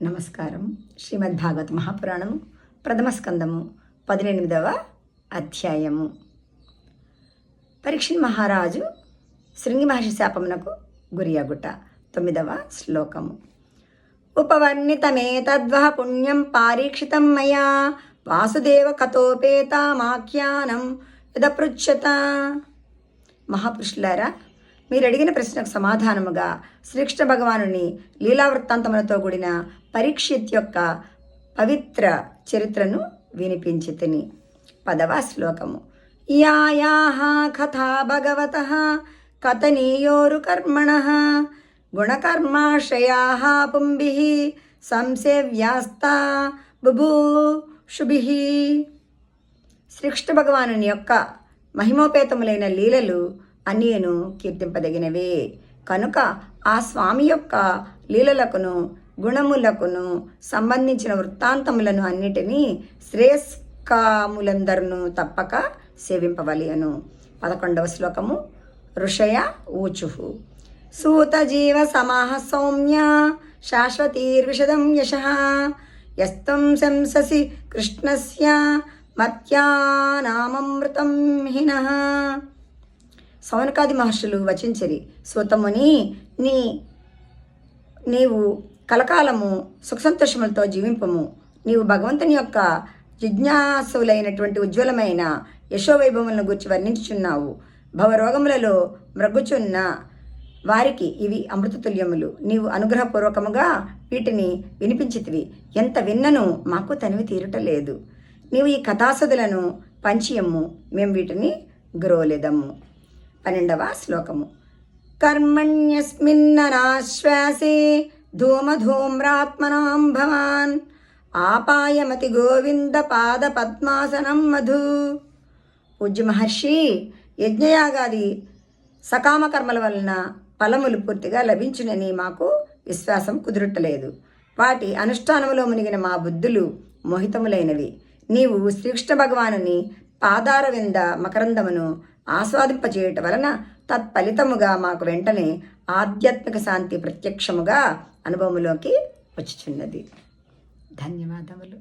నమస్కారం. శ్రీమద్భాగవత మహాపురాణము ప్రథమ స్కందము 18వ అధ్యాయము. పరీక్షిత్ మహారాజు శృంగి మహర్షి శాపమునకు గురియగుట. 9వ శ్లోకము. ఉపవర్ణితమేతద్వః పుణ్యం పారీక్షితం మయా వాసుదేవ కథోపేతమాఖ్యానం యదపృచ్ఛత. మహాపురుషులారా, మీరు అడిగిన ప్రశ్నకు సమాధానముగా శ్రీకృష్ణ భగవానుని లీలావృత్తాంతములతో కూడిన పరీక్షిత్ యొక్క పవిత్ర చరిత్రను వినిపించి తిని. 10వ శ్లోకము. యాయాః కథా భగవతః కథనీయోరు కర్మణః గుణకర్మాశ్రయాః పుంభిః సంసేవ్యాస్తా బుభూషుభిః. శ్రీకృష్ణ భగవానుని యొక్క మహిమోపేతములైన లీలలు అన్నీను కీర్తింపదగినవే. కనుక ఆ స్వామి యొక్క లీలలకును గుణములకును సంబంధించిన వృత్తాంతములను అన్నిటినీ శ్రేయస్కాములందరూ తప్పక సేవింపవలయను. 11వ శ్లోకము. ఋషయ ఊచుః. సూత జీవ సమాహ సౌమ్య శాశ్వతీర్విషదం యశః యస్తం శంససి కృష్ణస్య మత్యానామృతం హినః. సౌనకాది మహర్షులు వచించిరి. సూతముని, నీవు కలకాలము సుఖసంతోషములతో జీవింపము. నీవు భగవంతుని యొక్క జిజ్ఞాసులైనటువంటి ఉజ్వలమైన యశోవైభవములను గురించి వర్ణించుచున్నావు. భవరోగములలో మ్రగ్గుచున్న వారికి ఇవి అమృతతుల్యములు. నీవు అనుగ్రహపూర్వకముగా వీటిని వినిపించితివి. ఎంత విన్నను మాకు తనివి తీరుటలేదు. నీవు ఈ కథాసదులను పంచియమ్ము, మేము వీటిని గ్రోలెదము. 12వ శ్లోకము. కర్మణ్యస్మిన్ననాశ్వాసే ధూమధూమ్రాత్మనాం భవాన్ ఆపాయమతి గోవింద పాద పద్మాసనం మధు. పూజ్య మహర్షి, యజ్ఞయాగాది సకామ కర్మల వలన ఫలములు పూర్తిగా లభించునని మాకు విశ్వాసం కుదురుటలేదు. వాటి అనుష్ఠానములో మునిగిన మా బుద్ధులు మోహితములైనవి. నీవు శ్రీకృష్ణ భగవానుని పాదారవింద మకరందమును ఆస్వాదింపచేయటం వలన తత్ఫలితముగా మాకు వెంటనే ఆధ్యాత్మిక శాంతి ప్రత్యక్షముగా అనుభవములోకి వచ్చుచున్నది. ధన్యవాదములు.